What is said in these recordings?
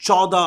14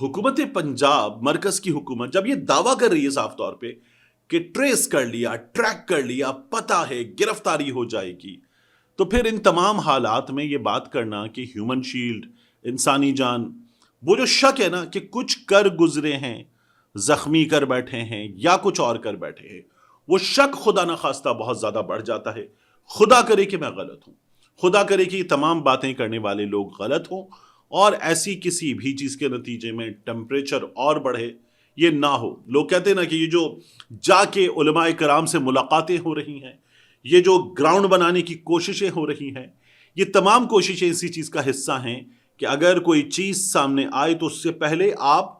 حکومت پنجاب، مرکز کی حکومت جب یہ دعویٰ کر رہی ہے صاف طور پہ کہ ٹریس کر لیا، ٹریک کر لیا، پتہ ہے، گرفتاری ہو جائے گی، تو پھر ان تمام حالات میں یہ بات کرنا کہ ہیومن شیلڈ، انسانی جان، وہ جو شک ہے نا کہ کچھ کر گزرے ہیں، زخمی کر بیٹھے ہیں یا کچھ اور کر بیٹھے ہیں، وہ شک خدا نخواستہ بہت زیادہ بڑھ جاتا ہے. خدا کرے کہ میں غلط ہوں، خدا کرے کہ یہ تمام باتیں کرنے والے لوگ غلط ہوں، اور ایسی کسی بھی چیز کے نتیجے میں ٹمپریچر اور بڑھے، یہ نہ ہو. لوگ کہتے ہیں نا کہ یہ جو جا کے علماء کرام سے ملاقاتیں ہو رہی ہیں، یہ جو گراؤنڈ بنانے کی کوششیں ہو رہی ہیں، یہ تمام کوششیں اسی چیز کا حصہ ہیں کہ اگر کوئی چیز سامنے آئے تو اس سے پہلے آپ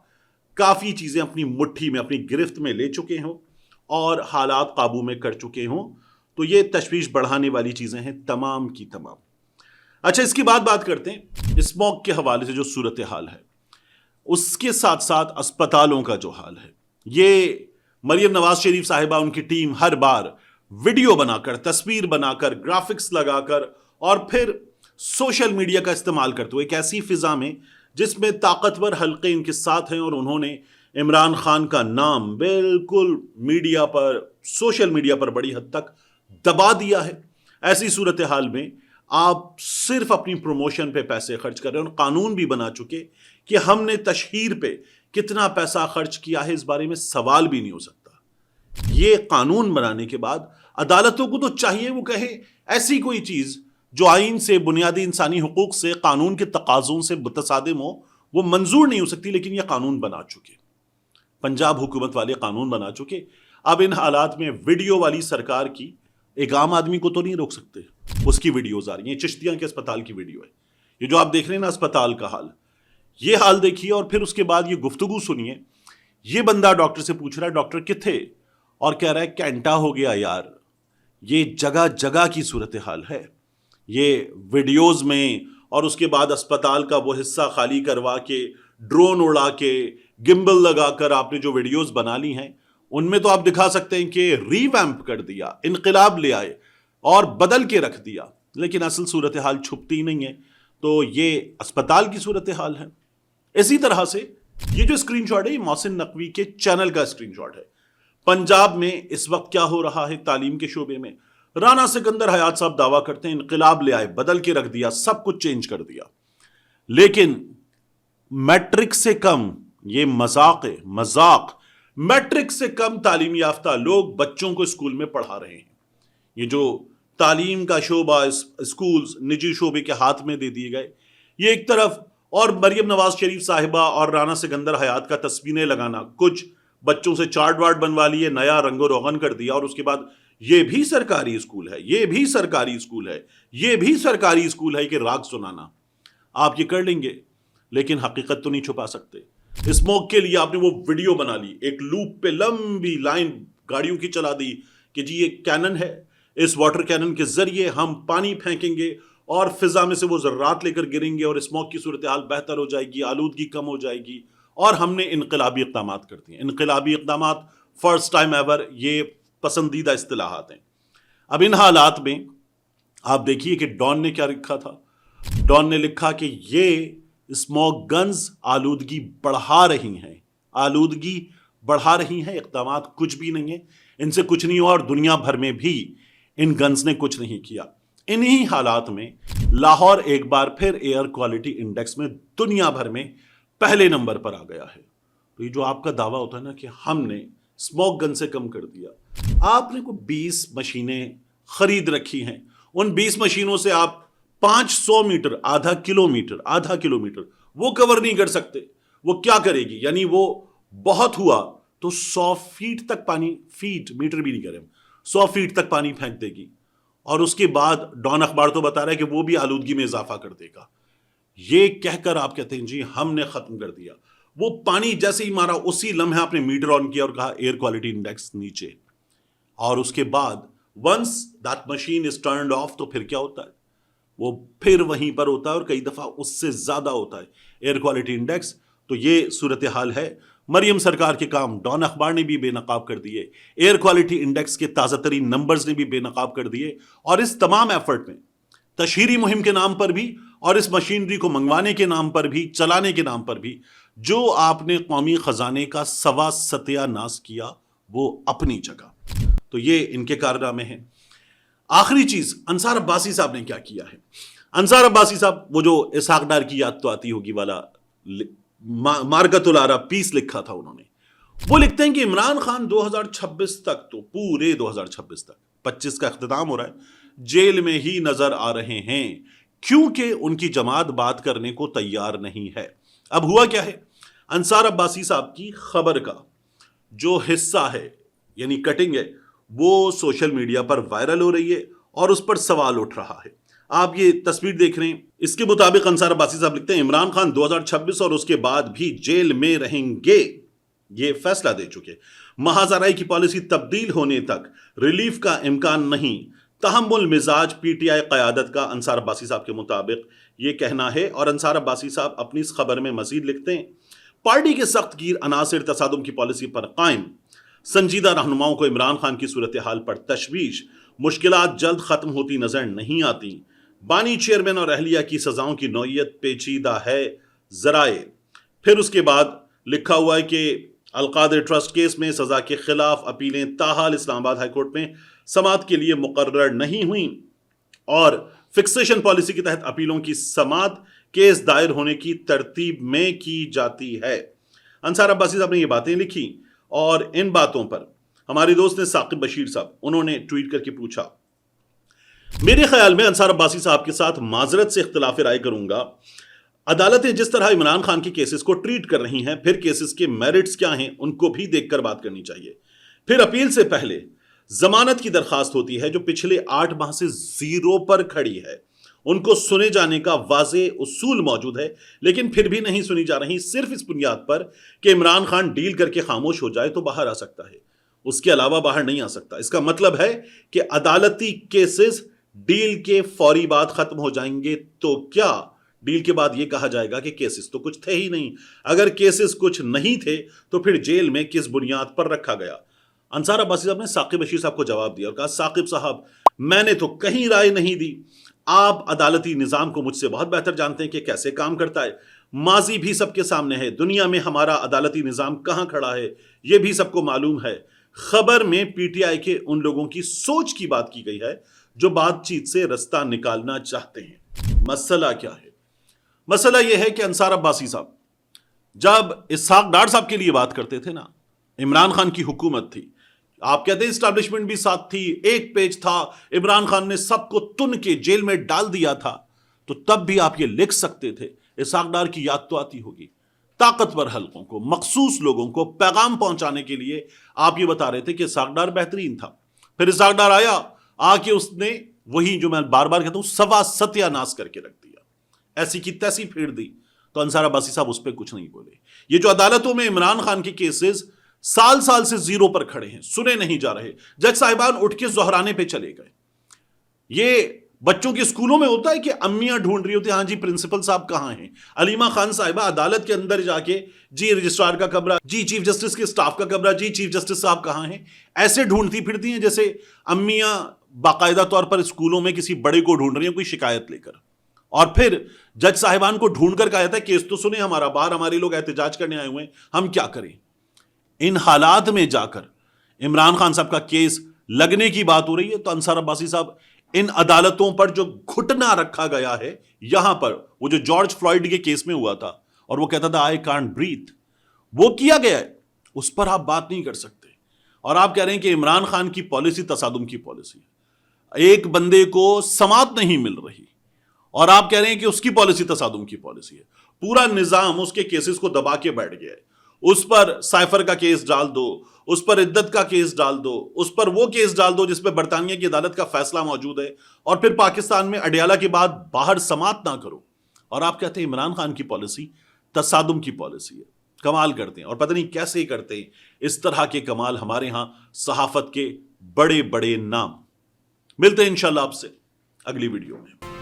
کافی چیزیں اپنی مٹھی میں، اپنی گرفت میں لے چکے ہوں اور حالات قابو میں کر چکے ہوں. تو یہ تشویش بڑھانے والی چیزیں ہیں تمام کی تمام. اچھا، اس کی بات کرتے ہیں اسموگ کے حوالے سے جو صورتحال ہے، اس کے ساتھ ساتھ اسپتالوں کا جو حال ہے. یہ مریم نواز شریف صاحبہ، ان کی ٹیم ہر بار ویڈیو بنا کر، تصویر بنا کر، گرافکس لگا کر اور پھر سوشل میڈیا کا استعمال کرتے ہوئے ایک ایسی فضا میں جس میں طاقتور حلقے ان کے ساتھ ہیں اور انہوں نے عمران خان کا نام بالکل میڈیا پر، سوشل میڈیا پر بڑی حد تک دبا دیا ہے. ایسی صورتحال میں آپ صرف اپنی پروموشن پہ پیسے خرچ کر رہے ہیں اور قانون بھی بنا چکے کہ ہم نے تشہیر پہ کتنا پیسہ خرچ کیا ہے اس بارے میں سوال بھی نہیں ہو سکتا. یہ قانون بنانے کے بعد عدالتوں کو تو چاہیے وہ کہے ایسی کوئی چیز جو آئین سے، بنیادی انسانی حقوق سے، قانون کے تقاضوں سے متصادم ہو، وہ منظور نہیں ہو سکتی، لیکن یہ قانون بنا چکے. پنجاب حکومت والے قانون بنا چکے. اب ان حالات میں ویڈیو والی سرکار کی ایک عام آدمی کو تو نہیں روک سکتے. اس کی ویڈیوز آ رہی ہیں، چشتیاں کے اسپتال کی ویڈیو ہے یہ جو آپ دیکھ رہے ہیں نا، اسپتال کا حال. یہ حال دیکھیے اور پھر اس کے بعد یہ گفتگو سنیے. یہ بندہ ڈاکٹر سے پوچھ رہا ہے ڈاکٹر کتھے، اور کہہ رہا ہے کینٹا ہو گیا یار. یہ جگہ جگہ کی صورتحال ہے. یہ ویڈیوز میں اور اس کے بعد اسپتال کا وہ حصہ خالی کروا کے، ڈرون اڑا کے، گمبل لگا کر آپ نے جو ویڈیوز بنا لی ہیں، ان میں تو آپ دکھا سکتے ہیں کہ ری ویمپ کر دیا، انقلاب لے آئے اور بدل کے رکھ دیا، لیکن اصل صورتحال چھپتی نہیں ہے. تو یہ اسپتال کی صورتحال ہے. اسی طرح سے یہ جو اسکرین شاٹ ہے، یہ محسن نقوی کے چینل کا اسکرین شاٹ ہے. پنجاب میں اس وقت کیا ہو رہا ہے تعلیم کے شعبے میں؟ رانا سکندر حیات صاحب دعویٰ کرتے ہیں انقلاب لے آئے، بدل کے رکھ دیا، سب کچھ چینج کر دیا. لیکن میٹرک سے کم، یہ مذاق ہے، مذاق، میٹرک سے کم تعلیم یافتہ لوگ بچوں کو اسکول میں پڑھا رہے ہیں. یہ جو تعلیم کا شعبہ اسکولز نجی شعبے کے ہاتھ میں دے دیے گئے، یہ ایک طرف، اور مریم نواز شریف صاحبہ اور رانا سکندر حیات کا تصویریں لگانا، کچھ بچوں سے چارٹ واٹ بنوا لیے، نیا رنگ و روغن کر دیا، اور اس کے بعد یہ بھی سرکاری اسکول ہے، یہ بھی سرکاری اسکول ہے، یہ بھی سرکاری اسکول ہے کہ راگ سنانا. آپ یہ کر لیں گے لیکن حقیقت تو نہیں چھپا سکتے. اسموگ کے لیے آپ نے وہ ویڈیو بنا لی، ایک لوپ پہ لمبی لائن گاڑیوں کی چلا دی کہ جی یہ کینن ہے، اس واٹر کینن کے ذریعے ہم پانی پھینکیں گے اور فضا میں سے وہ ذرات لے کر گریں گے اور اسموگ کی صورتحال بہتر ہو جائے گی، آلودگی کم ہو جائے گی. اور ہم نے انقلابی اقدامات کر دیے. انقلابی اقدامات فرسٹ ٹائم ایور، یہ پسندیدہ اصطلاحات ہیں. اب ان حالات میں آپ دیکھیے کہ ڈان نے کیا لکھا تھا. ڈان نے لکھا کہ یہ اسموگ گنز آلودگی بڑھا رہی ہیں، آلودگی بڑھا رہی ہیں، اقدامات کچھ بھی نہیں ہیں، ان سے کچھ نہیں ہوا، اور دنیا بھر میں بھی ان گنز نے کچھ نہیں کیا. انہی حالات میں لاہور ایک بار پھر ایئر کوالٹی انڈیکس میں دنیا بھر میں پہلے نمبر پر آ گیا ہے. تو یہ جو آپ کا دعویٰ ہوتا ہے نا کہ ہم نے اسموگ گن سے کم کر دیا، آپ نے کوئی 20 مشینیں خرید رکھی ہیں، ان 20 مشینوں سے آپ 500 میٹر، آدھا کلو میٹر وہ کور نہیں کر سکتے. وہ کیا کرے گی؟ یعنی وہ بہت ہوا تو 100 فیٹ تک پانی، فیٹ میٹر بھی نہیں کرے، 100 فیٹ تک پانی پھینک دے گی. اور اس کے بعد ڈان اخبار تو بتا رہا ہے کہ وہ بھی آلودگی میں اضافہ کر دے گا. یہ کہہ کر آپ کہتے ہیں جی ہم نے ختم کر دیا. وہ پانی جیسے ہی مارا اسی لمحے آپ نے میٹر آن کیا اور کہا ایئر کوالٹی انڈیکس نیچے. اور اس کے بعد once that machine is turned off تو پھر کیا ہوتا ہے؟ وہ پھر وہیں پر ہوتا ہے اور کئی دفعہ اس سے زیادہ ہوتا ہے ایئر کوالٹی انڈیکس. تو یہ صورتحال ہے. مریم سرکار کے کام ڈان اخبار نے بھی بے نقاب کر دیے، ایئر کوالٹی انڈیکس کے تازہ ترین نمبرز نے بھی بے نقاب کر دیے. اور اس تمام ایفرٹ میں تشہیری مہم کے نام پر بھی اور اس مشینری کو منگوانے کے نام پر بھی، چلانے کے نام پر بھی جو آپ نے قومی خزانے کا سوا ستیہ ناس کیا وہ اپنی جگہ. تو یہ ان کے کارنامے ہیں. آخری چیز انصار عباسی صاحب نے کیا کیا ہے. انصار عباسی صاحب وہ جو اسحاق ڈار کی یاد تو آتی ہوگی والا مارکت العرب پیس لکھا تھا انہوں نے. وہ لکھتے ہیں کہ عمران خان 2026 تک تو پورے 2026 تک 25 کا اختتام ہو رہا ہے جیل میں ہی نظر آ رہے ہیں کیونکہ ان کی جماعت بات کرنے کو تیار نہیں ہے. اب ہوا کیا ہے, انصار عباسی صاحب کی خبر کا جو حصہ ہے یعنی کٹنگ ہے وہ سوشل میڈیا پر وائرل ہو رہی ہے اور اس پر سوال اٹھ رہا ہے. آپ یہ تصویر دیکھ رہے ہیں. اس کے مطابق انصار عباسی صاحب لکھتے ہیں عمران خان 2026 اور اس کے بعد بھی جیل میں رہیں گے, یہ فیصلہ دے چکے. محاذ کی پالیسی تبدیل ہونے تک ریلیف کا امکان نہیں. تحمل مزاج پی ٹی آئی قیادت کا انصار عباسی صاحب کے مطابق یہ کہنا ہے. اور انصار عباسی صاحب اپنی اس خبر میں مزید لکھتے ہیں پارٹی کے سخت گیر عناصر تصادم کی پالیسی پر قائم. سنجیدہ رہنماؤں کو عمران خان کی صورتحال پر تشویش. مشکلات جلد ختم ہوتی نظر نہیں آتی. بانی چیئرمین اور اہلیہ کی سزاؤں کی نوعیت پیچیدہ ہے. ذرائع. پھر اس کے بعد لکھا ہوا ہے کہ القادر ٹرسٹ کیس میں سزا کے خلاف اپیلیں تاحال اسلام آباد ہائی کورٹ میں سماعت کے لیے مقرر نہیں ہوئیں اور فکسیشن پالیسی کے تحت اپیلوں کی سماعت کیس دائر ہونے کی ترتیب میں کی جاتی ہے. انصار عباسی صاحب نے یہ باتیں لکھی اور ان باتوں پر ہمارے دوست نے ثاقب بشیر صاحب انہوں نے ٹویٹ کر کے پوچھا میرے خیال میں انصار عباسی صاحب کے ساتھ معذرت سے اختلاف رائے کروں گا. عدالتیں جس طرح عمران خان کے کیسز کو ٹریٹ کر رہی ہیں پھر کیسز کے میرٹس کیا ہیں ان کو بھی دیکھ کر بات کرنی چاہیے. پھر اپیل سے پہلے ضمانت کی درخواست ہوتی ہے جو پچھلے 8 ماہ سے 0 پر کھڑی ہے. ان کو سنے جانے کا واضح اصول موجود ہے لیکن پھر بھی نہیں سنی جا رہی صرف اس بنیاد پر کہ عمران خان ڈیل کر کے خاموش ہو جائے تو باہر آ سکتا ہے, اس کے علاوہ باہر نہیں آ سکتا. اس کا مطلب ہے کہ عدالتی کیسز ڈیل کے فوری بعد ختم ہو جائیں گے تو کیا ڈیل کے بعد یہ کہا جائے گا کہ کیسز تو کچھ تھے ہی نہیں. اگر کیسز کچھ نہیں تھے تو پھر جیل میں کس بنیاد پر رکھا گیا. انصار عباسی صاحب نے ثاقب بشیر صاحب کو جواب دیا اور کہا ثاقب صاحب میں نے تو کہیں رائے نہیں دی. آپ عدالتی نظام کو مجھ سے بہت بہتر جانتے ہیں کہ کیسے کام کرتا ہے. ماضی بھی سب کے سامنے ہے. دنیا میں ہمارا عدالتی نظام کہاں کھڑا ہے یہ بھی سب کو معلوم ہے. خبر میں پی ٹی آئی کے ان لوگوں کی سوچ کی بات کی گئی ہے جو بات چیت سے رستہ نکالنا چاہتے ہیں. مسئلہ کیا ہے؟ مسئلہ یہ ہے کہ انصار عباسی صاحب جب اسحاق ڈار صاحب کے لیے بات کرتے تھے نا, عمران خان کی حکومت تھی, آپ کہتے ہیں اسٹیبلشمنٹ بھی ساتھ تھی, ایک پیج تھا, عمران خان نے سب کو تن کے جیل میں ڈال دیا تھا, تو تب بھی آپ یہ لکھ سکتے تھے. اسحاق ڈار کی یاد تو آتی ہوگی. طاقتور حلقوں کو, مخصوص لوگوں کو پیغام پہنچانے کے لیے آپ یہ بتا رہے تھے کہ اسحاق ڈار بہترین تھا. پھر اسحاق ڈار آیا, آ کے اس نے وہی جو میں بار بار کہتا ہوں سوا ستیہ ناس کر کے رکھ دیا, ایسی کی تیسی پھیر دی. تو انصار عباسی صاحب اس پہ کچھ نہیں بولے. یہ جو عدالتوں میں عمران خان کے کیسز سال سے 0 پر کھڑے ہیں, سنے نہیں جا رہے, جج صاحبان اٹھ کے زہرانے پہ چلے گئے. یہ بچوں کے اسکولوں میں ہوتا ہے کہ امیاں ڈھونڈ رہی ہوتی ہیں, ہاں جی پرنسپل صاحب کہاں ہیں. علیمہ خان صاحبہ عدالت کے اندر جا کے جی رجسٹرار کا کمرہ, جی چیف جسٹس کے سٹاف کا کمرہ, جی چیف جسٹس صاحب کہاں ہیں, ایسے ڈھونڈتی پھرتی ہیں جیسے امیاں باقاعدہ طور پر اسکولوں میں کسی بڑے کو ڈھونڈ رہی ہیں کوئی شکایت لے کر. اور پھر جج صاحبان کو ڈھونڈ کر کہا جاتا ہے کیس تو سنیں ہمارا, باہر ہمارے لوگ احتجاج کرنے آئے ہوئے ہیں, ہم کیا کریں. ان حالات میں جا کر عمران خان صاحب کا کیس لگنے کی بات ہو رہی ہے. تو انصار عباسی صاحب ان عدالتوں پر جو گھٹنا رکھا گیا ہے, یہاں پر وہ جو جارج فلائیڈ کے کیس میں ہوا تھا اور وہ کہتا تھا آئی کانٹ بریتھ, وہ کیا گیا ہے, اس پر آپ بات نہیں کر سکتے. اور آپ کہہ رہے ہیں کہ عمران خان کی پالیسی تصادم کی پالیسی, ایک بندے کو سماعت نہیں مل رہی اور آپ کہہ رہے ہیں کہ اس کی پالیسی تصادم کی پالیسی ہے. پورا نظام اس کے کیسز کو دبا کے بیٹھ گیا ہے. اس پر سائفر کا کیس ڈال دو, اس پر عدت کا کیس ڈال دو, اس پر وہ کیس ڈال دو جس پہ برطانیہ کی عدالت کا فیصلہ موجود ہے, اور پھر پاکستان میں اڈیالہ کے بعد باہر سماعت نہ کرو. اور آپ کہتے ہیں عمران خان کی پالیسی تصادم کی پالیسی ہے. کمال کرتے ہیں, اور پتہ نہیں کیسے ہی کرتے ہیں اس طرح کے کمال ہمارے ہاں صحافت کے بڑے بڑے نام. ملتے ہیں انشاءاللہ آپ سے اگلی ویڈیو میں.